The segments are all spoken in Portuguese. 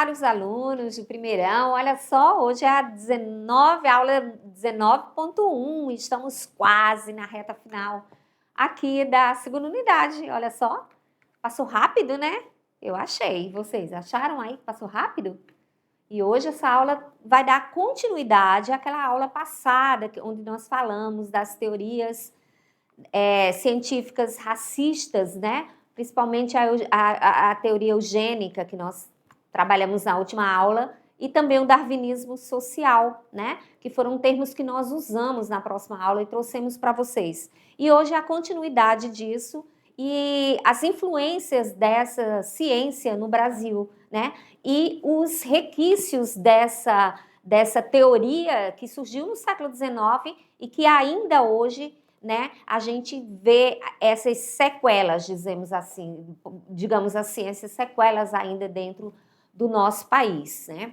caros alunos de primeirão, olha só, hoje é a aula 19.1, estamos quase na reta final aqui da segunda unidade, olha só, passou rápido, né? Eu achei, vocês acharam aí que passou rápido? E hoje essa aula vai dar continuidade àquela aula passada, onde nós falamos das teorias científicas racistas, né? Principalmente a teoria eugênica que nós trabalhamos na última aula, e também o darwinismo social, né? Que foram termos que nós usamos na próxima aula e trouxemos para vocês. E hoje é a continuidade disso e as influências dessa ciência no Brasil, né? E os requisitos dessa teoria que surgiu no século XIX e que ainda hoje, né, a gente vê essas sequelas, digamos assim, essas sequelas ainda dentro do nosso país, né?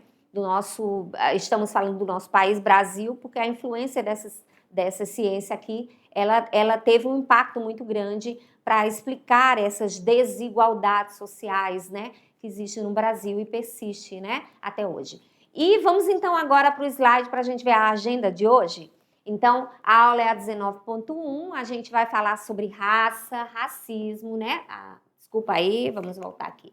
Estamos falando do nosso país, Brasil, porque a influência dessa ciência aqui, ela teve um impacto muito grande para explicar essas desigualdades sociais, né, que existem no Brasil e persiste, né, até hoje. E vamos então agora para o slide para a gente ver a agenda de hoje. Então, a aula é a 19.1, a gente vai falar sobre raça, racismo, né? Desculpa aí, vamos voltar aqui.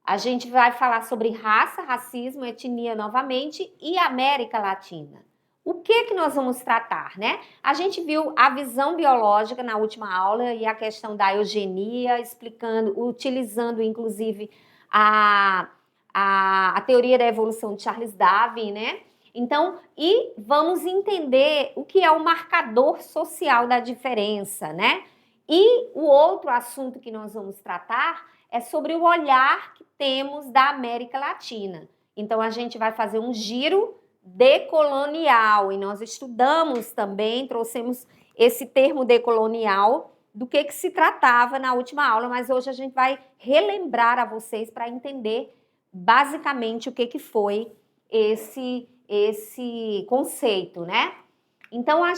A gente vai falar sobre raça, racismo, etnia novamente e América Latina. O que nós vamos tratar, né? A gente viu a visão biológica na última aula e a questão da eugenia, utilizando inclusive a teoria da evolução de Charles Darwin, né? Então, e vamos entender o que é o marcador social da diferença, né? E o outro assunto que nós vamos tratar é sobre o olhar que temos da América Latina. Então, a gente vai fazer um giro decolonial e nós estudamos também, trouxemos esse termo decolonial, do que se tratava na última aula, mas hoje a gente vai relembrar a vocês para entender basicamente o que foi esse conceito, né? Então, a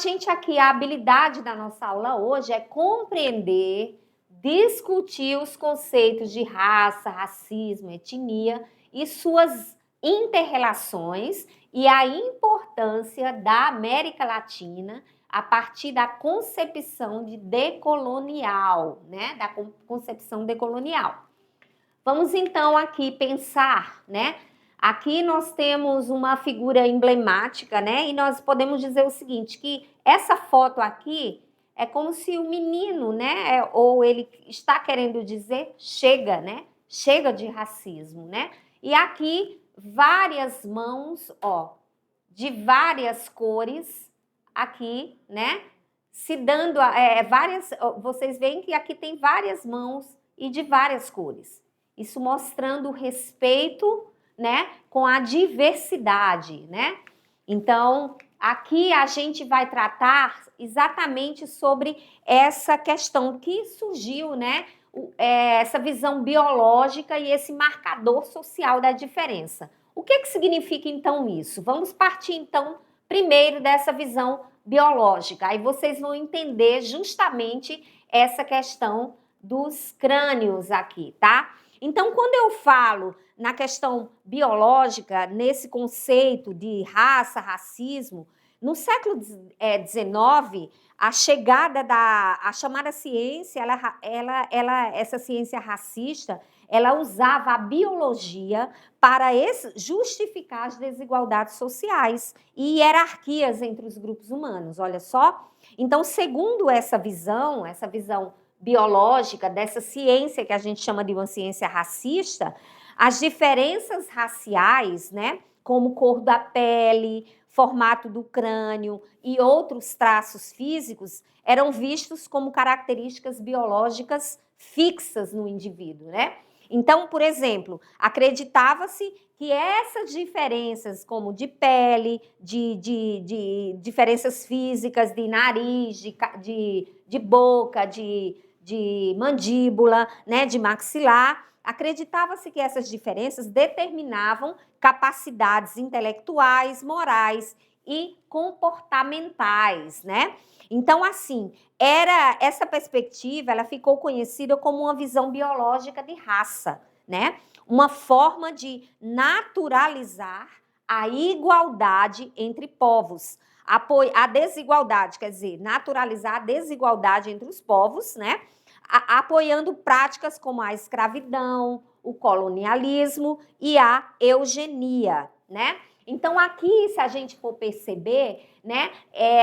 habilidade da nossa aula hoje é compreender, discutir os conceitos de raça, racismo, etnia e suas interrelações e a importância da América Latina a partir da concepção decolonial, né? Da concepção decolonial. Vamos então aqui pensar, né? Aqui nós temos uma figura emblemática, né? E nós podemos dizer o seguinte, que essa foto aqui é como se o menino, né? Ou ele está querendo dizer chega, né? Chega de racismo, né? E aqui várias mãos, ó, de várias cores, aqui, né? Se dando vocês veem que aqui tem várias mãos e de várias cores. Isso mostrando o respeito, né, com a diversidade, né? Então, aqui a gente vai tratar exatamente sobre essa questão que surgiu, né? Essa visão biológica e esse marcador social da diferença. O que significa, então, isso? Vamos partir, então, primeiro dessa visão biológica. Aí vocês vão entender justamente essa questão dos crânios aqui, tá? Então, quando eu falo na questão biológica, nesse conceito de raça, racismo, no século XIX, a chegada a chamada ciência, essa ciência racista, ela usava a biologia para justificar as desigualdades sociais e hierarquias entre os grupos humanos, olha só. Então, segundo essa visão biológica, dessa ciência que a gente chama de uma ciência racista, as diferenças raciais, né, como cor da pele, formato do crânio e outros traços físicos, eram vistos como características biológicas fixas no indivíduo, né? Então, por exemplo, acreditava-se que essas diferenças, como de pele, de diferenças físicas, de nariz, de boca, de mandíbula, né, de maxilar, acreditava-se que essas diferenças determinavam capacidades intelectuais, morais e comportamentais, né? Então, assim, essa perspectiva, ela ficou conhecida como uma visão biológica de raça, né? uma forma de naturalizar a igualdade entre povos. A desigualdade, quer dizer, naturalizar a desigualdade entre os povos, né? Apoiando práticas como a escravidão, o colonialismo e a eugenia, né? Então, aqui, se a gente for perceber, né,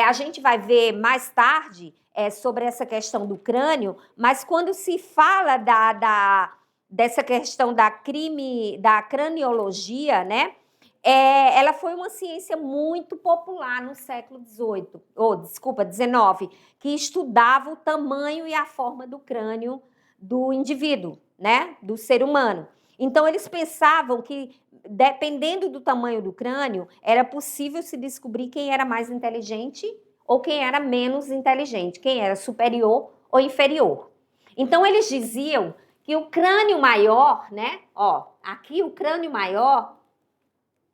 a gente vai ver mais tarde sobre essa questão do crânio, mas quando se fala dessa questão da craniologia, né, ela foi uma ciência muito popular no século XIX, que estudava o tamanho e a forma do crânio do indivíduo, né, do ser humano. Então, eles pensavam que, dependendo do tamanho do crânio, era possível se descobrir quem era mais inteligente ou quem era menos inteligente, quem era superior ou inferior. Então, eles diziam que o crânio maior, né, ó, aqui o crânio maior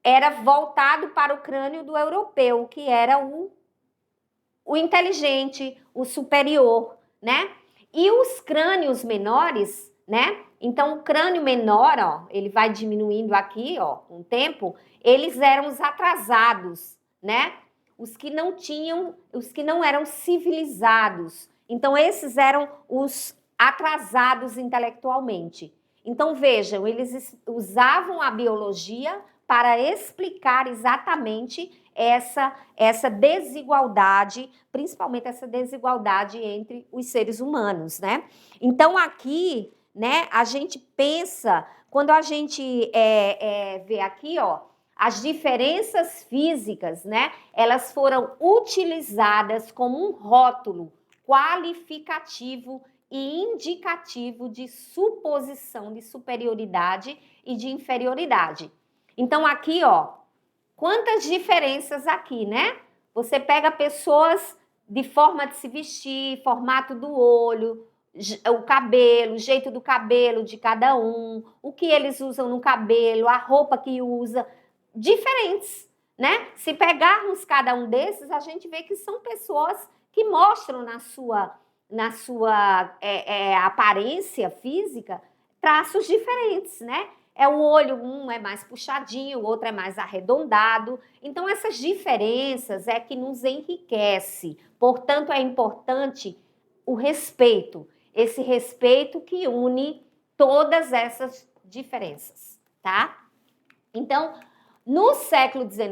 era voltado para o crânio do europeu, que era o inteligente, o superior, né? E os crânios menores, né? Então, o crânio menor, ó, ele vai diminuindo aqui, ó, com o tempo, eles eram os atrasados, né? Os que não eram civilizados. Então, esses eram os atrasados intelectualmente. Então, vejam, eles usavam a biologia para explicar exatamente essa desigualdade, principalmente essa desigualdade entre os seres humanos, né? Então, aqui, né, a gente pensa, quando a gente vê aqui, ó, as diferenças físicas, né, elas foram utilizadas como um rótulo qualificativo e indicativo de suposição de superioridade e de inferioridade. Então, aqui, ó, quantas diferenças aqui, né? Você pega pessoas de forma de se vestir, formato do olho, o cabelo, o jeito do cabelo de cada um, o que eles usam no cabelo, a roupa que usa, diferentes, né? Se pegarmos cada um desses, a gente vê que são pessoas que mostram na sua aparência física traços diferentes, né? O olho, um é mais puxadinho, o outro é mais arredondado. Então, essas diferenças é que nos enriquece. Portanto, é importante o respeito. Esse respeito que une todas essas diferenças, tá? Então, no século XIX,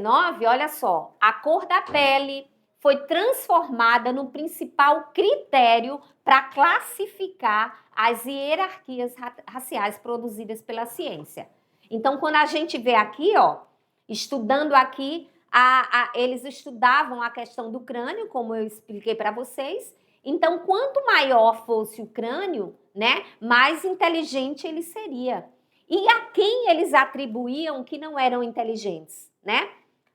olha só, a cor da pele foi transformada no principal critério para classificar as hierarquias raciais produzidas pela ciência. Então, quando a gente vê aqui, ó, estudando aqui, eles estudavam a questão do crânio, como eu expliquei para vocês. Então, quanto maior fosse o crânio, né, mais inteligente ele seria. E a quem eles atribuíam que não eram inteligentes, né?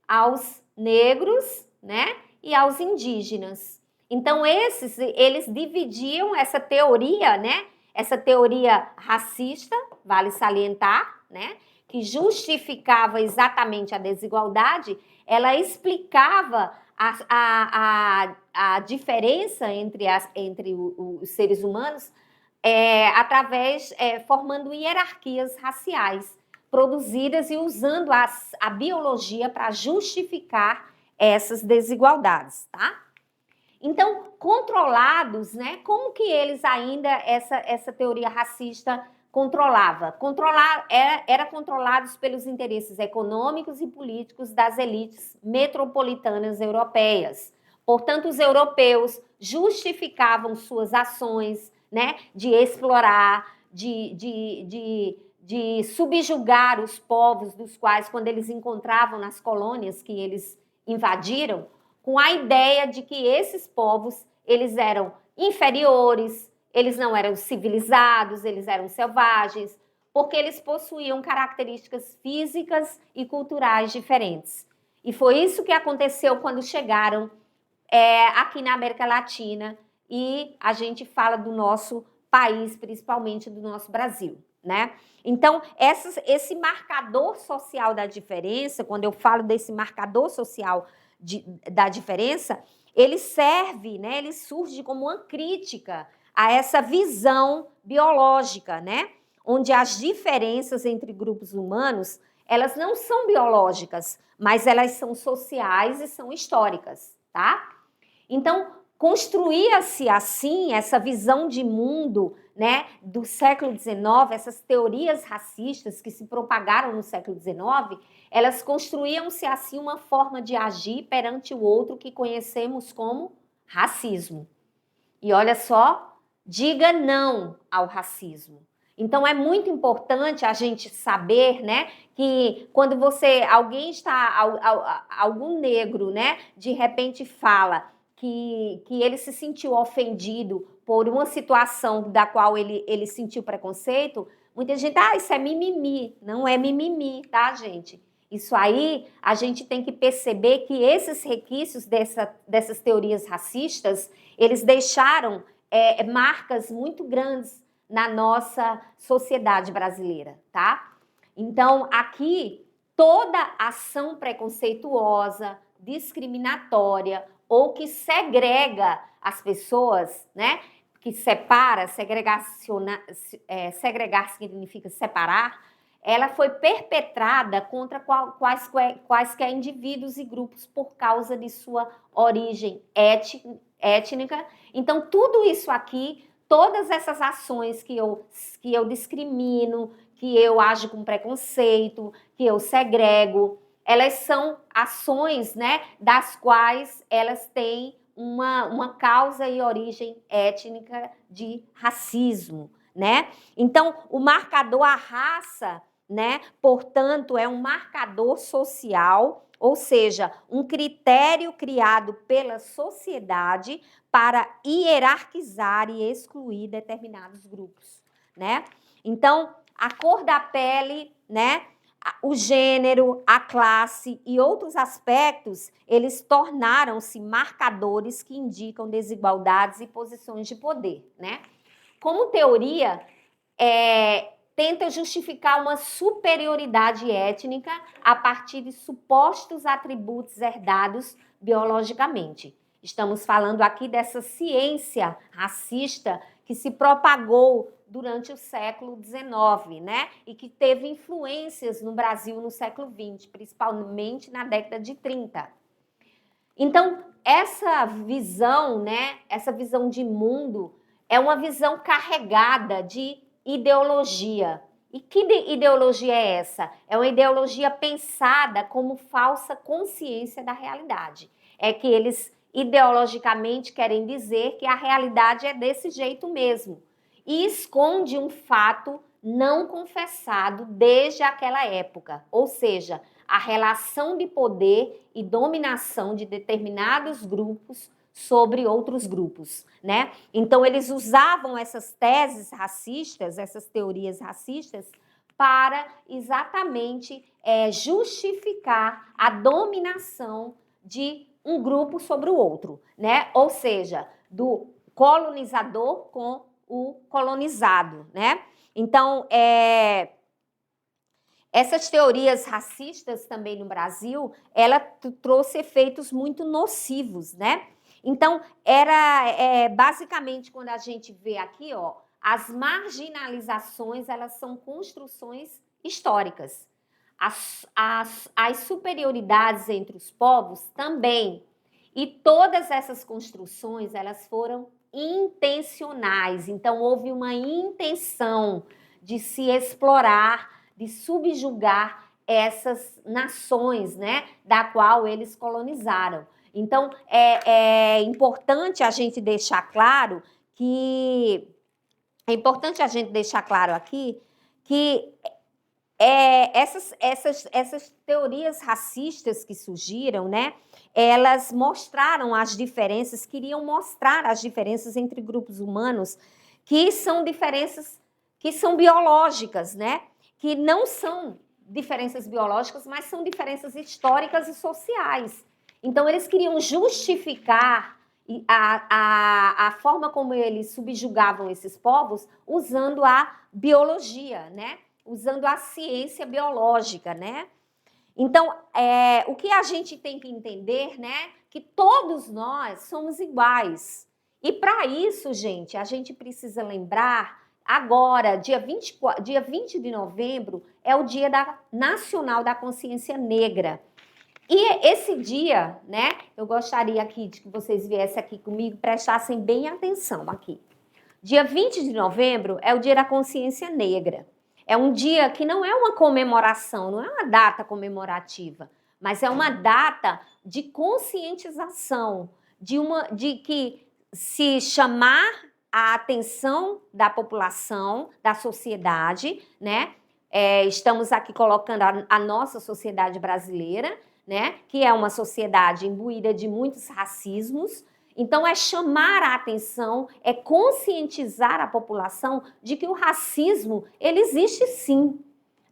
Aos negros, né? E aos indígenas. Então, eles dividiam essa teoria, né? Essa teoria racista, vale salientar, né? Que justificava exatamente a desigualdade, ela explicava a diferença entre os seres humanos formando hierarquias raciais produzidas e usando a biologia para justificar essas desigualdades, tá? Então, controlados, né? Como que eles ainda, essa teoria racista controlava? Era controlados pelos interesses econômicos e políticos das elites metropolitanas europeias. Portanto, os europeus justificavam suas ações, né, de explorar, de subjugar os povos dos quais, quando eles encontravam nas colônias que eles invadiram, com a ideia de que esses povos, eles eram inferiores, eles não eram civilizados, eles eram selvagens, porque eles possuíam características físicas e culturais diferentes. E foi isso que aconteceu quando chegaram aqui na América Latina, e a gente fala do nosso país, principalmente do nosso Brasil, né? Então, esse marcador social da diferença, quando eu falo desse marcador social da diferença, ele serve, né? Ele surge como uma crítica a essa visão biológica, né? onde as diferenças entre grupos humanos, elas não são biológicas, mas elas são sociais e são históricas, tá? Então, construía-se assim essa visão de mundo, né, do século XIX, essas teorias racistas que se propagaram no século XIX, elas construíam-se assim uma forma de agir perante o outro que conhecemos como racismo. E olha só, diga não ao racismo. Então é muito importante a gente saber, né, que quando alguém está, algum negro, né, de repente fala que ele se sentiu ofendido por uma situação da qual ele sentiu preconceito, muita gente, isso é mimimi. Não é mimimi, tá, gente? Isso aí, a gente tem que perceber que esses requisitos dessas teorias racistas, eles deixaram marcas muito grandes na nossa sociedade brasileira, tá? Então, aqui, toda ação preconceituosa, discriminatória ou que segrega as pessoas, né? Que separa, segregar significa separar, ela foi perpetrada contra quaisquer indivíduos e grupos por causa de sua origem étnica. Então, tudo isso aqui, todas essas ações que eu discrimino, que eu ajo com preconceito, que eu segrego, elas são ações, né, das quais elas têm uma causa e origem étnica de racismo, né? Então, o marcador, a raça, né, portanto, é um marcador social, ou seja, um critério criado pela sociedade para hierarquizar e excluir determinados grupos, né? Então, a cor da pele, né, o gênero, a classe e outros aspectos, eles tornaram-se marcadores que indicam desigualdades e posições de poder, né? Como teoria, tenta justificar uma superioridade étnica a partir de supostos atributos herdados biologicamente. Estamos falando aqui dessa ciência racista que se propagou durante o século XIX, né? E que teve influências no Brasil no século XX, principalmente na década de 30. Então, essa visão, né? Essa visão de mundo é uma visão carregada de ideologia. E que ideologia é essa? É uma ideologia pensada como falsa consciência da realidade. É que eles ideologicamente querem dizer que a realidade é desse jeito mesmo. E esconde um fato não confessado desde aquela época. Ou seja, a relação de poder e dominação de determinados grupos sobre outros grupos, né? Então, eles usavam essas teses racistas, essas teorias racistas, para exatamente justificar a dominação de um grupo sobre o outro, né? Ou seja, do colonizador com o colonizado, né? Então, essas teorias racistas também no Brasil, ela trouxe efeitos muito nocivos, né? Então, basicamente, quando a gente vê aqui, ó, as marginalizações, elas são construções históricas. As superioridades entre os povos também. E todas essas construções, elas foram intencionais. Então, houve uma intenção de se explorar, de subjugar essas nações, né, da qual eles colonizaram. Então, é importante a gente deixar claro que aqui que essas teorias racistas que surgiram, né, elas mostraram as diferenças, queriam mostrar as diferenças entre grupos humanos, que são diferenças que são biológicas, né, que não são diferenças biológicas, mas são diferenças históricas e sociais. Então, eles queriam justificar a forma como eles subjugavam esses povos usando a biologia, né? Usando a ciência biológica, né? Então, o que a gente tem que entender, né? Que todos nós somos iguais. E para isso, gente, a gente precisa lembrar agora, dia 20 de novembro, é o Dia Nacional da Consciência Negra. E esse dia, né, eu gostaria aqui de que vocês viessem aqui comigo, prestassem bem atenção aqui. Dia 20 de novembro é o Dia da Consciência Negra. É um dia que não é uma comemoração, não é uma data comemorativa, mas é uma data de conscientização, de que se chamar a atenção da população, da sociedade, né? Estamos aqui colocando a nossa sociedade brasileira, né? Que é uma sociedade imbuída de muitos racismos. Então, é chamar a atenção, é conscientizar a população de que o racismo, ele existe sim,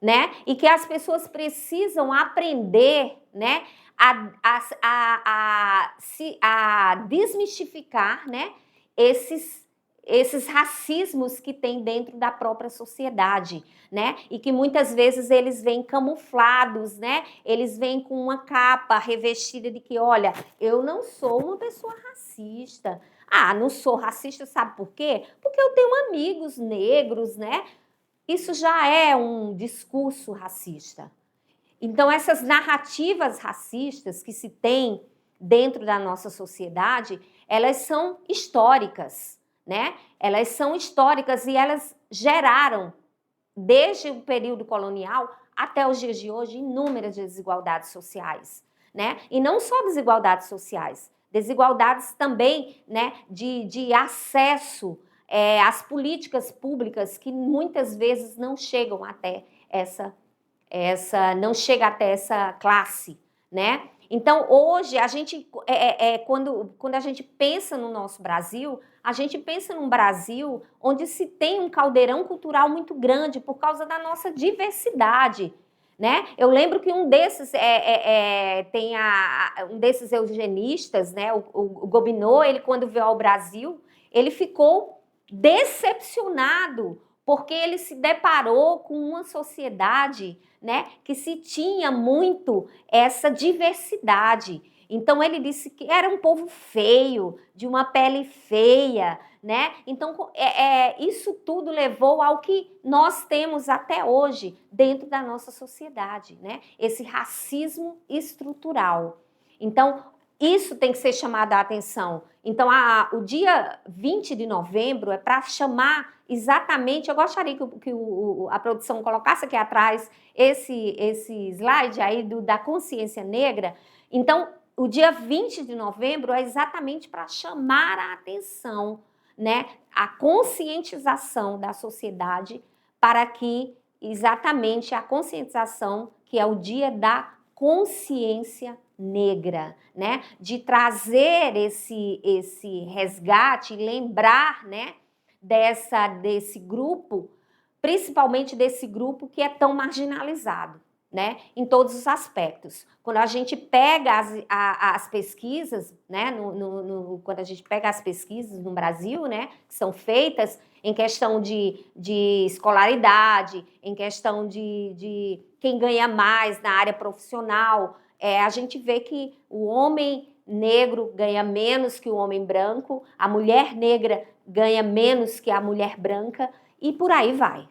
né? E que as pessoas precisam aprender, né? A desmistificar, né? Esses racismos que tem dentro da própria sociedade, né? E que muitas vezes eles vêm camuflados, né? Eles vêm com uma capa revestida de que, olha, eu não sou uma pessoa racista. Ah, não sou racista, sabe por quê? Porque eu tenho amigos negros, né? Isso já é um discurso racista. Então, essas narrativas racistas que se tem dentro da nossa sociedade, elas são históricas, né? Elas são históricas e elas geraram, desde o período colonial até os dias de hoje, inúmeras desigualdades sociais, né? E não só desigualdades sociais, desigualdades também, né, de acesso às políticas públicas que muitas vezes não chegam até não chega até essa classe, né? Então, hoje, a gente, quando a gente pensa no nosso Brasil, a gente pensa num Brasil onde se tem um caldeirão cultural muito grande por causa da nossa diversidade, né? Eu lembro que um desses um desses eugenistas, né? O Gobineau, ele quando veio ao Brasil, ele ficou decepcionado porque ele se deparou com uma sociedade, né, que se tinha muito essa diversidade. Então, ele disse que era um povo feio, de uma pele feia, né? Então, isso tudo levou ao que nós temos até hoje dentro da nossa sociedade, né? Esse racismo estrutural. Então, isso tem que ser chamado a atenção. Então, o dia 20 de novembro é para chamar exatamente, eu gostaria que a produção colocasse aqui atrás esse slide aí da consciência negra. Então, o dia 20 de novembro é exatamente para chamar a atenção, né, a conscientização da sociedade para que exatamente a conscientização, que é o dia da consciência negra, né, de trazer esse resgate, lembrar, né, desse grupo, principalmente desse grupo que é tão marginalizado, né, em todos os aspectos. Quando a gente pega as pesquisas, né, quando a gente pega as pesquisas no Brasil, né, que são feitas em questão de escolaridade, em questão de quem ganha mais na área profissional, a gente vê que o homem negro ganha menos que o homem branco, a mulher negra ganha menos que a mulher branca e por aí vai,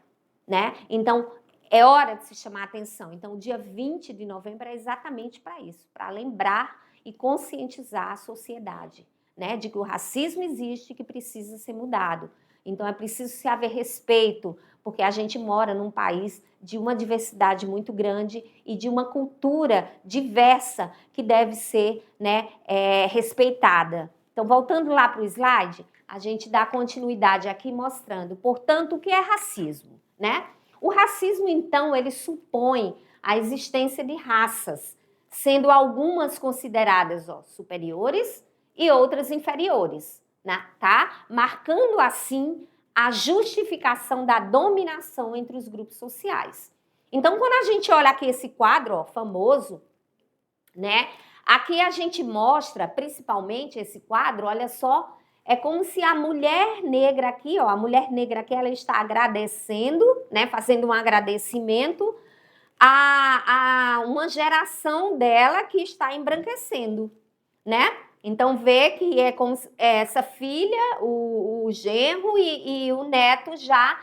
né? Então, é hora de se chamar a atenção. Então, o dia 20 de novembro é exatamente para isso, para lembrar e conscientizar a sociedade, né, de que o racismo existe e que precisa ser mudado. Então, é preciso se haver respeito, porque a gente mora num país de uma diversidade muito grande e de uma cultura diversa que deve ser, né, respeitada. Então, voltando lá para o slide, a gente dá continuidade aqui mostrando, portanto, o que é racismo, né? O racismo, então, ele supõe a existência de raças, sendo algumas consideradas superiores e outras inferiores, né? Tá? Marcando, assim, a justificação da dominação entre os grupos sociais. Então, quando a gente olha aqui esse quadro famoso, né? Aqui a gente mostra, principalmente esse quadro, olha só, é como se a mulher negra aqui, ó, a mulher negra aqui, ela está agradecendo, né, fazendo um agradecimento a uma geração dela que está embranquecendo, né? Então, vê que é como essa filha, o genro e o neto já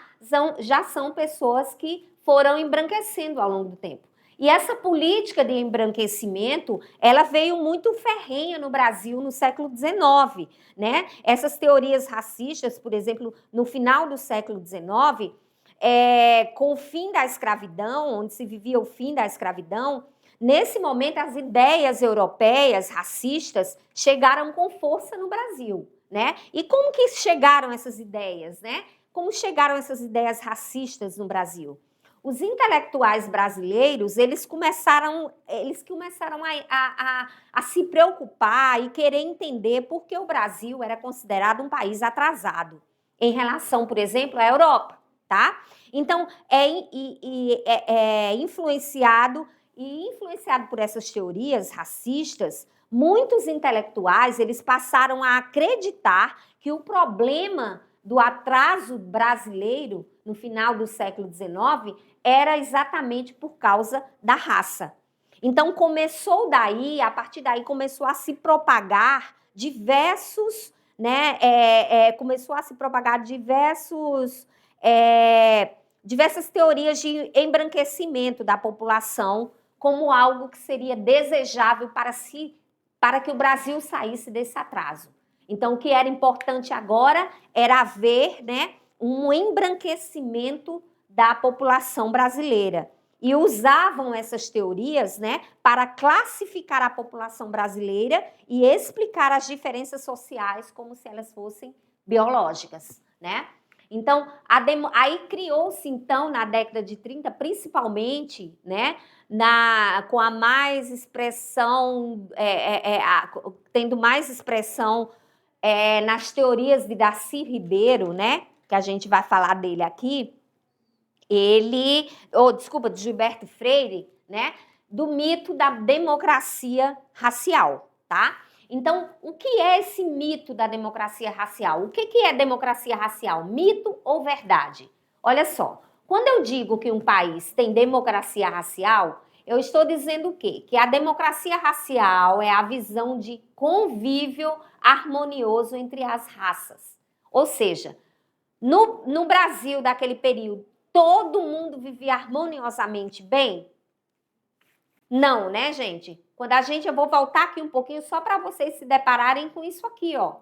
já são pessoas que foram embranquecendo ao longo do tempo. E essa política de embranquecimento, ela veio muito ferrenha no Brasil no século XIX, né? Essas teorias racistas, por exemplo, no final do século XIX, com o fim da escravidão, onde se vivia o fim da escravidão, nesse momento as ideias europeias racistas chegaram com força no Brasil, né? E como que chegaram essas ideias, né? Como chegaram essas ideias racistas no Brasil? Os intelectuais brasileiros, eles começaram a se preocupar e querer entender por que o Brasil era considerado um país atrasado em relação, por exemplo, à Europa, tá? Então, influenciado por essas teorias racistas, muitos intelectuais, eles passaram a acreditar que o problema do atraso brasileiro no final do século XIX era exatamente por causa da raça. Então, começou daí, a partir daí, começou a se propagar diversas teorias de embranquecimento da população como algo que seria desejável para que o Brasil saísse desse atraso. Então, o que era importante agora era haver, né, um embranquecimento da população brasileira. E usavam essas teorias, né, para classificar a população brasileira e explicar as diferenças sociais como se elas fossem biológicas, né? Então, aí criou-se, então, na década de 30, principalmente, né, com a mais expressão, tendo mais expressão nas teorias de Darcy Ribeiro, né, que a gente vai falar dele aqui, de Gilberto Freire, né, do mito da democracia racial, tá? Então, o que é esse mito da democracia racial? O que é democracia racial? Mito ou verdade? Olha só, quando eu digo que um país tem democracia racial, eu estou dizendo o quê? Que a democracia racial é a visão de convívio harmonioso entre as raças. Ou seja, no Brasil daquele período, todo mundo vivia harmoniosamente bem? Não, né, gente? Eu vou voltar aqui um pouquinho só para vocês se depararem com isso aqui, ó.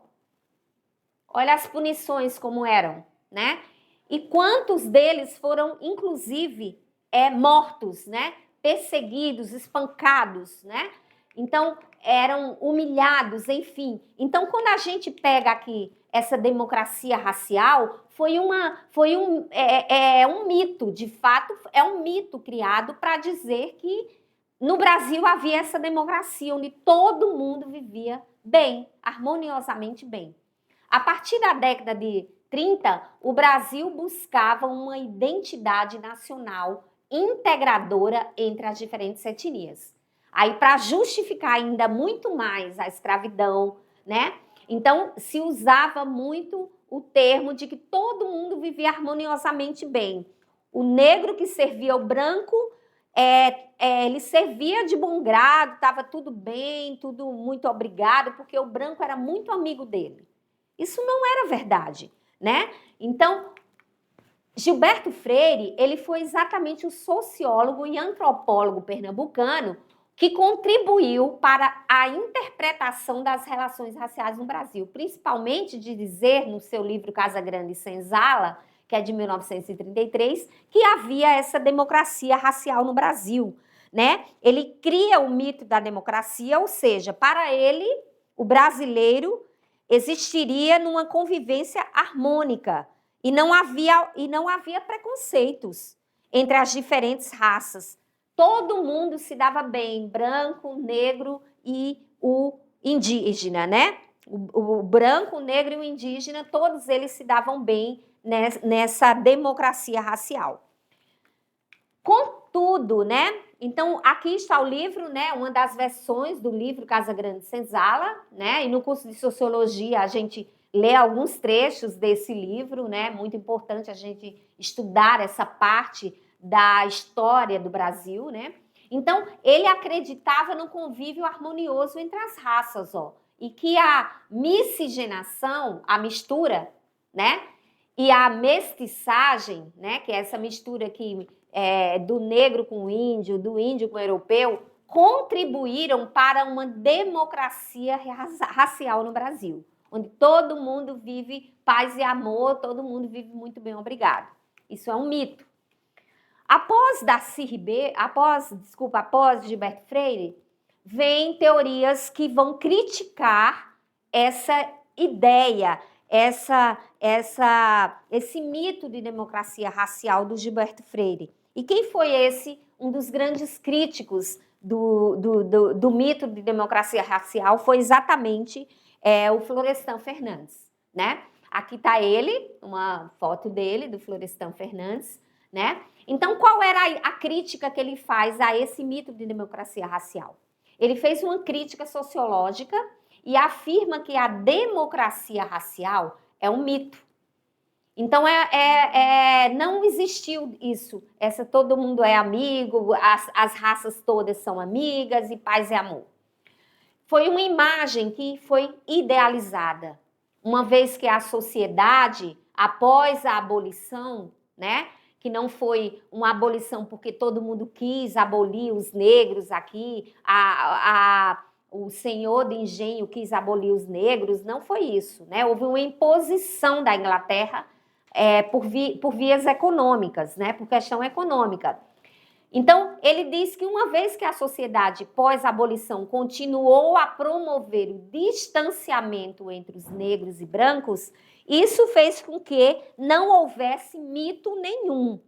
Olha as punições como eram, né? E quantos deles foram, inclusive, mortos, né? Perseguidos, espancados, né? Então, eram humilhados, enfim. Então, quando a gente pega aqui essa democracia racial, foi um mito, de fato, é um mito criado para dizer que no Brasil havia essa democracia, onde todo mundo vivia bem, harmoniosamente bem. A partir da década de 30, o Brasil buscava uma identidade nacional integradora entre as diferentes etnias. Aí, para justificar ainda muito mais a escravidão, né? Então, se usava muito o termo de que todo mundo vivia harmoniosamente bem. O negro que servia ao branco, ele servia de bom grado, estava tudo bem, tudo muito obrigado, porque o branco era muito amigo dele. Isso não era verdade, né? Então, Gilberto Freire, ele foi exatamente o sociólogo e antropólogo pernambucano que contribuiu para a interpretação das relações raciais no Brasil, principalmente de dizer no seu livro Casa Grande e Senzala, que é de 1933, que havia essa democracia racial no Brasil, né? Ele cria o mito da democracia, ou seja, para ele, o brasileiro existiria numa convivência harmônica e não havia preconceitos entre as diferentes raças. Todo mundo se dava bem, branco, negro e o indígena, né? O branco, o negro e o indígena, todos eles se davam bem nessa democracia racial. Contudo, né? Então, aqui está o livro, né? Uma das versões do livro Casa Grande e Senzala, né? E no curso de Sociologia a gente lê alguns trechos desse livro, né? Muito importante a gente estudar essa parte da história do Brasil, né? Então, ele acreditava no convívio harmonioso entre as raças, ó, e que a miscigenação, a mistura, né? e a mestiçagem, né, que é essa mistura aqui do negro com o índio, do índio com o europeu, contribuíram para uma democracia racial no Brasil, onde todo mundo vive paz e amor, todo mundo vive muito bem, obrigado. Isso é um mito. Após Gilberto Freire, vem teorias que vão criticar essa ideia, esse mito de democracia racial do Gilberto Freire. E quem foi um dos grandes críticos do mito de democracia racial foi exatamente o Florestan Fernandes, né? Aqui está ele, uma foto dele, do Florestan Fernandes, né? Então, qual era a crítica que ele faz a esse mito de democracia racial? Ele fez uma crítica sociológica e afirma que a democracia racial é um mito. Então, não existiu isso. Todo mundo é amigo, as raças todas são amigas e paz e amor. Foi uma imagem que foi idealizada, uma vez que a sociedade, após a abolição, né, que não foi uma abolição porque todo mundo quis abolir os negros aqui, o senhor de engenho quis abolir os negros, não foi isso, né? Houve uma imposição da Inglaterra por vias econômicas, né? Por questão econômica. Então, ele diz que uma vez que a sociedade pós-abolição continuou a promover o distanciamento entre os negros e brancos, isso fez com que não houvesse mito nenhum.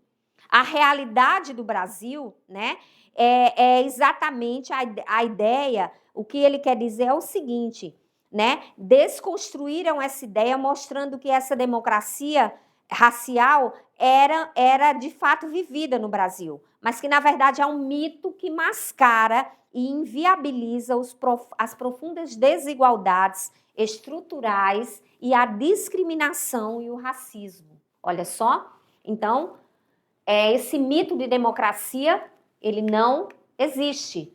A realidade do Brasil, né, é exatamente a ideia, o que ele quer dizer é o seguinte, né, desconstruíram essa ideia mostrando que essa democracia racial era de fato vivida no Brasil, mas que na verdade é um mito que mascara e inviabiliza as profundas desigualdades estruturais e a discriminação e o racismo. Olha só, então, esse mito de democracia, ele não existe,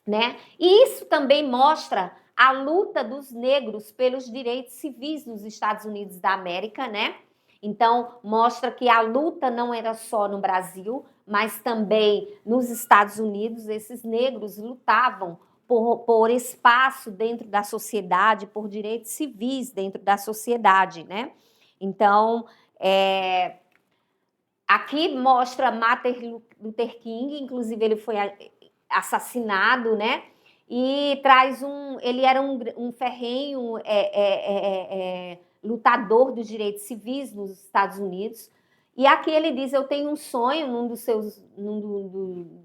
né? E isso também mostra a luta dos negros pelos direitos civis nos Estados Unidos da América, né? Então, mostra que a luta não era só no Brasil, mas também nos Estados Unidos, esses negros lutavam por espaço dentro da sociedade, por direitos civis dentro da sociedade, né? Então, aqui mostra Martin Luther King, inclusive ele foi assassinado, né? E traz ele era um ferrenho lutador dos direitos civis nos Estados Unidos. E aqui ele diz, eu tenho um sonho,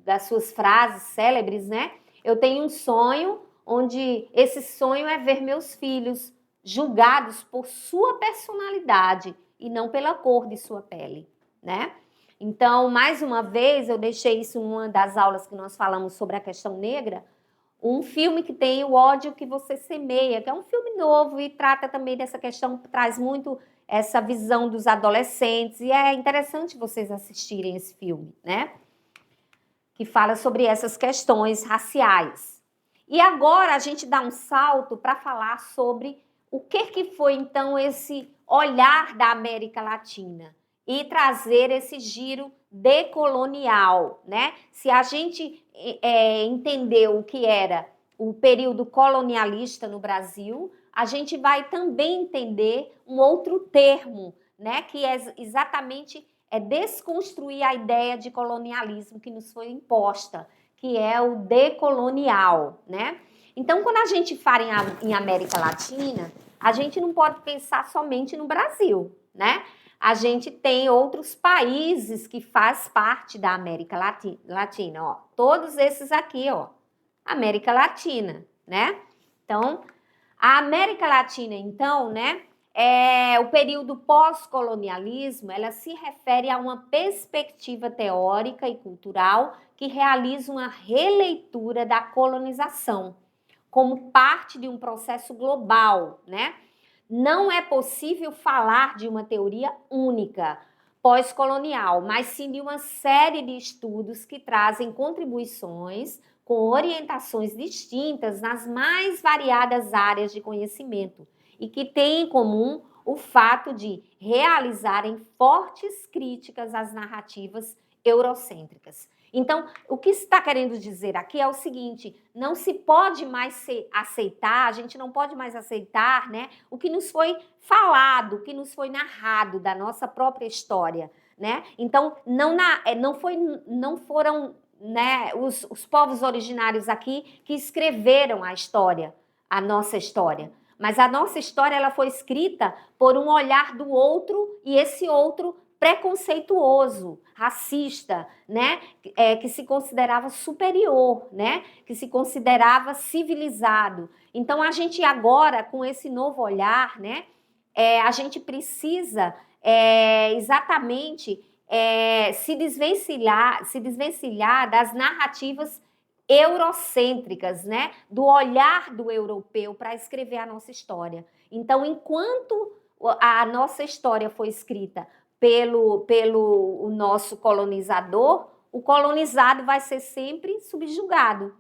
das suas frases célebres, né? Eu tenho um sonho onde esse sonho é ver meus filhos julgados por sua personalidade e não pela cor de sua pele, né? Então, mais uma vez, eu deixei isso em uma das aulas que nós falamos sobre a questão negra, um filme que tem O Ódio que Você Semeia, que é um filme novo e trata também dessa questão, traz muito essa visão dos adolescentes, e é interessante vocês assistirem esse filme, né? Que fala sobre essas questões raciais. E agora a gente dá um salto para falar sobre o que foi, então, esse olhar da América Latina e trazer esse giro decolonial, né? Se a gente entendeu o que era o período colonialista no Brasil, a gente vai também entender um outro termo, né? Que é exatamente desconstruir a ideia de colonialismo que nos foi imposta, que é o decolonial, né? Então, quando a gente fala em América Latina, a gente não pode pensar somente no Brasil, né? A gente tem outros países que faz parte da América Latina, ó. Todos esses aqui, ó, América Latina, né? Então, a América Latina, então, né, o período pós-colonialismo, ela se refere a uma perspectiva teórica e cultural que realiza uma releitura da colonização como parte de um processo global, né? Não é possível falar de uma teoria única pós-colonial, mas sim de uma série de estudos que trazem contribuições com orientações distintas nas mais variadas áreas de conhecimento e que têm em comum o fato de realizarem fortes críticas às narrativas eurocêntricas. Então, o que está querendo dizer aqui é o seguinte: não se pode mais aceitar, a gente não pode mais aceitar, né, o que nos foi falado, o que nos foi narrado da nossa própria história, né? Então, não foram, né, os povos originários aqui que escreveram a história, a nossa história. Mas a nossa história ela foi escrita por um olhar do outro, e esse outro preconceituoso, racista, né, que se considerava superior, né, que se considerava civilizado. Então a gente agora, com esse novo olhar, né, a gente precisa exatamente se desvencilhar das narrativas eurocêntricas, né, do olhar do europeu para escrever a nossa história. Então, enquanto a nossa história foi escrita pelo o nosso colonizador, o colonizado vai ser sempre subjugado.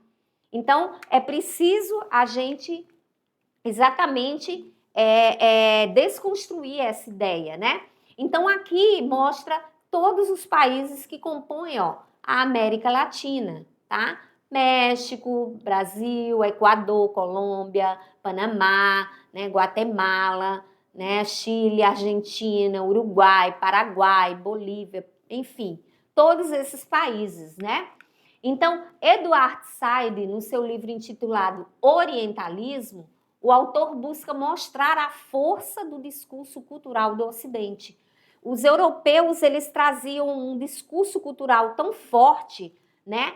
Então, é preciso a gente exatamente desconstruir essa ideia, né? Então, aqui mostra todos os países que compõem, ó, a América Latina, tá? México, Brasil, Equador, Colômbia, Panamá, né, Guatemala, né, Chile, Argentina, Uruguai, Paraguai, Bolívia, enfim, todos esses países, né? Então, Eduard Said, no seu livro intitulado Orientalismo, o autor busca mostrar a força do discurso cultural do Ocidente. Os europeus, eles traziam um discurso cultural tão forte, né,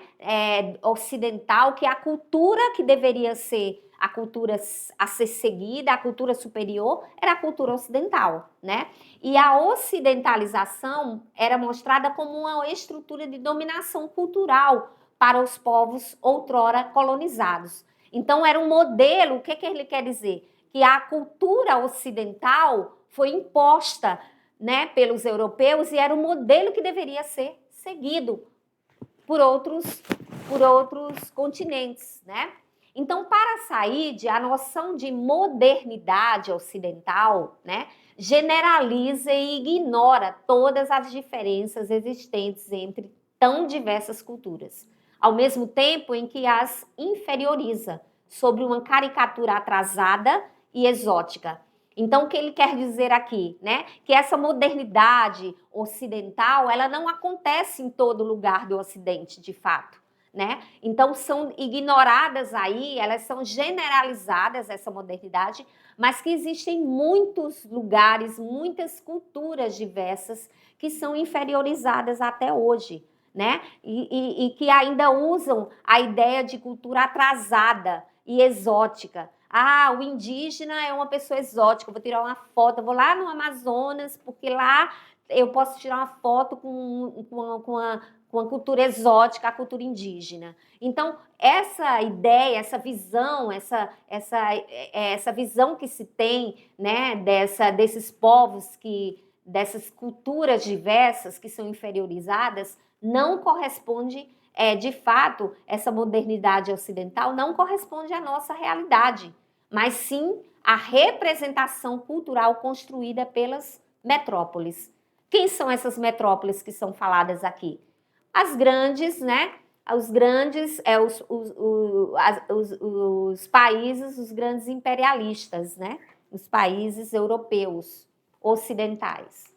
ocidental, que a cultura que deveria ser a cultura a ser seguida, a cultura superior, era a cultura ocidental, né? E a ocidentalização era mostrada como uma estrutura de dominação cultural para os povos outrora colonizados. Então, era um modelo, o que ele quer dizer? Que a cultura ocidental foi imposta, né, pelos europeus e era um modelo que deveria ser seguido por outros continentes, né? Então, para Said, a noção de modernidade ocidental, né, generaliza e ignora todas as diferenças existentes entre tão diversas culturas, ao mesmo tempo em que as inferioriza sobre uma caricatura atrasada e exótica. Então, o que ele quer dizer aqui, né? Que essa modernidade ocidental, ela não acontece em todo lugar do Ocidente, de fato, né? Então, são ignoradas aí, elas são generalizadas, essa modernidade, mas que existem muitos lugares, muitas culturas diversas que são inferiorizadas até hoje, né? E que ainda usam a ideia de cultura atrasada e exótica. Ah, o indígena é uma pessoa exótica, eu vou tirar uma foto, eu vou lá no Amazonas, porque lá eu posso tirar uma foto com uma cultura exótica, a cultura indígena. Então, essa ideia, essa visão, essa visão que se tem, né, desses povos, dessas culturas diversas que são inferiorizadas, não corresponde, de fato, essa modernidade ocidental não corresponde à nossa realidade, mas sim à representação cultural construída pelas metrópoles. Quem são essas metrópoles que são faladas aqui? As grandes, né? Os grandes, os países, os grandes imperialistas, né? Os países europeus, ocidentais.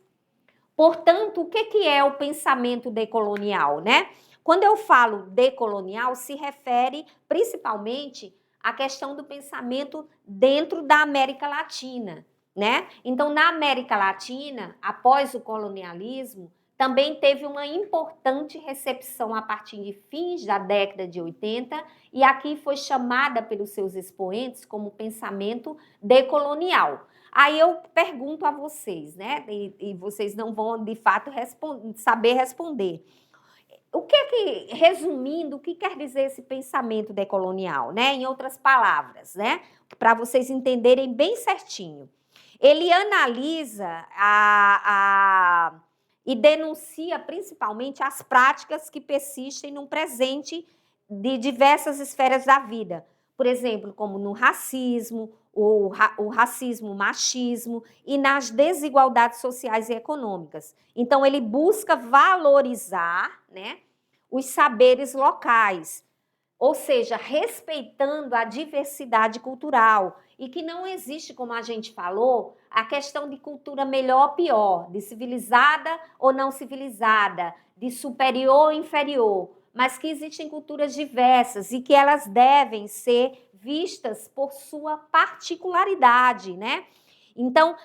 Portanto, o que é o pensamento decolonial, né? Quando eu falo decolonial, se refere principalmente à questão do pensamento dentro da América Latina, né? Então, na América Latina, após o colonialismo, também teve uma importante recepção a partir de fins da década de 80, e aqui foi chamada pelos seus expoentes como pensamento decolonial. Aí eu pergunto a vocês, né? E vocês não vão, de fato, saber responder. O que é que, resumindo, o que quer dizer esse pensamento decolonial, né? Em outras palavras, né? Para vocês entenderem bem certinho. Ele analisa e denuncia principalmente as práticas que persistem no presente de diversas esferas da vida. Por exemplo, como no racismo, o racismo, o machismo e nas desigualdades sociais e econômicas. Então, ele busca valorizar, né, os saberes locais, ou seja, respeitando a diversidade cultural e que não existe, como a gente falou, a questão de cultura melhor ou pior, de civilizada ou não civilizada, de superior ou inferior, mas que existem culturas diversas e que elas devem ser vistas por sua particularidade, né? Então,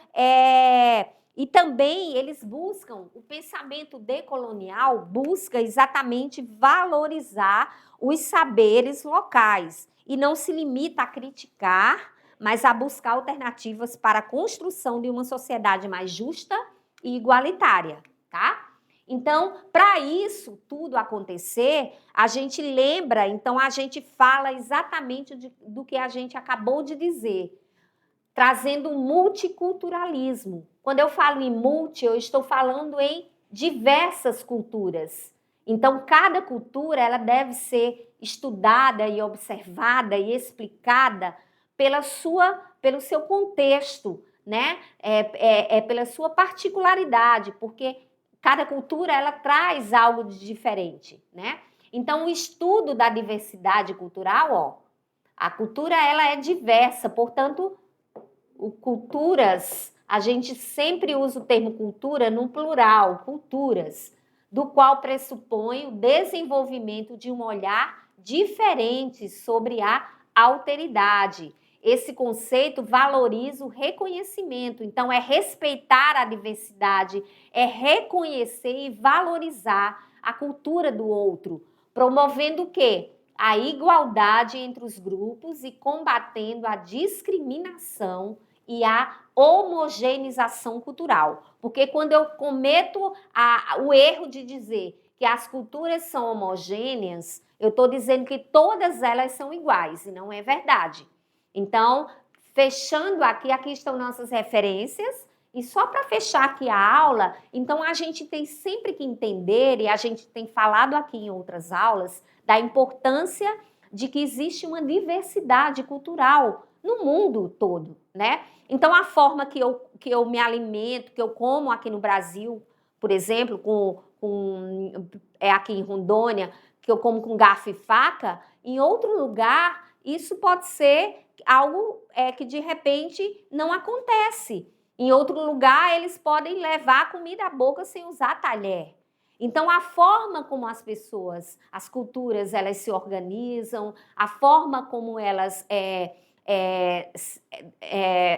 e também eles buscam, o pensamento decolonial busca exatamente valorizar os saberes locais e não se limita a criticar, mas a buscar alternativas para a construção de uma sociedade mais justa e igualitária, tá? Então, para isso tudo acontecer, a gente lembra, então a gente fala exatamente do que a gente acabou de dizer, trazendo um multiculturalismo. Quando eu falo em multi, eu estou falando em diversas culturas. Então, cada cultura ela deve ser estudada e observada e explicada pelo seu contexto, né? Pela sua particularidade, porque cada cultura ela traz algo de diferente, né? Então, o estudo da diversidade cultural, ó, a cultura ela é diversa, portanto, culturas, a gente sempre usa o termo cultura no plural, culturas, do qual pressupõe o desenvolvimento de um olhar diferente sobre a alteridade. Esse conceito valoriza o reconhecimento, então é respeitar a diversidade, é reconhecer e valorizar a cultura do outro, promovendo o quê? A igualdade entre os grupos e combatendo a discriminação e a homogeneização cultural. Porque quando eu cometo o erro de dizer que as culturas são homogêneas, eu estou dizendo que todas elas são iguais, e não é verdade. Então, fechando aqui estão nossas referências, e só para fechar aqui a aula, então a gente tem sempre que entender, e a gente tem falado aqui em outras aulas, da importância de que existe uma diversidade cultural no mundo todo, né? Então, a forma que eu me alimento, que eu como aqui no Brasil, por exemplo, aqui em Rondônia, que eu como com garfo e faca, em outro lugar, isso pode ser algo que, de repente, não acontece. Em outro lugar, eles podem levar a comida à boca sem usar talher. Então, a forma como as pessoas, as culturas, elas se organizam, a forma como elas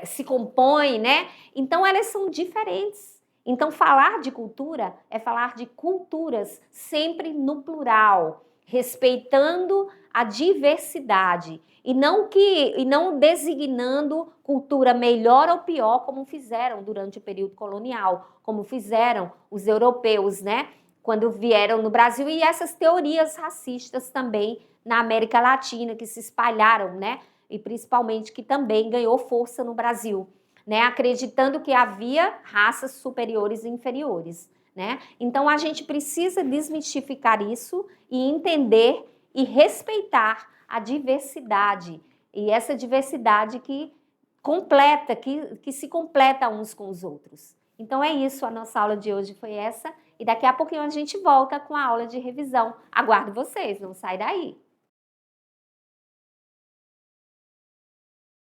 se compõem, né? Então, elas são diferentes. Então, falar de cultura é falar de culturas sempre no plural, respeitando a diversidade e não designando cultura melhor ou pior, como fizeram durante o período colonial, como fizeram os europeus, né? Quando vieram no Brasil, e essas teorias racistas também na América Latina, que se espalharam, né? E principalmente que também ganhou força no Brasil, né? Acreditando que havia raças superiores e inferiores, né? Então, a gente precisa desmistificar isso e entender e respeitar a diversidade, e essa diversidade que se completa uns com os outros. Então, é isso, a nossa aula de hoje foi essa, e daqui a pouquinho a gente volta com a aula de revisão. Aguardo vocês, não sai daí!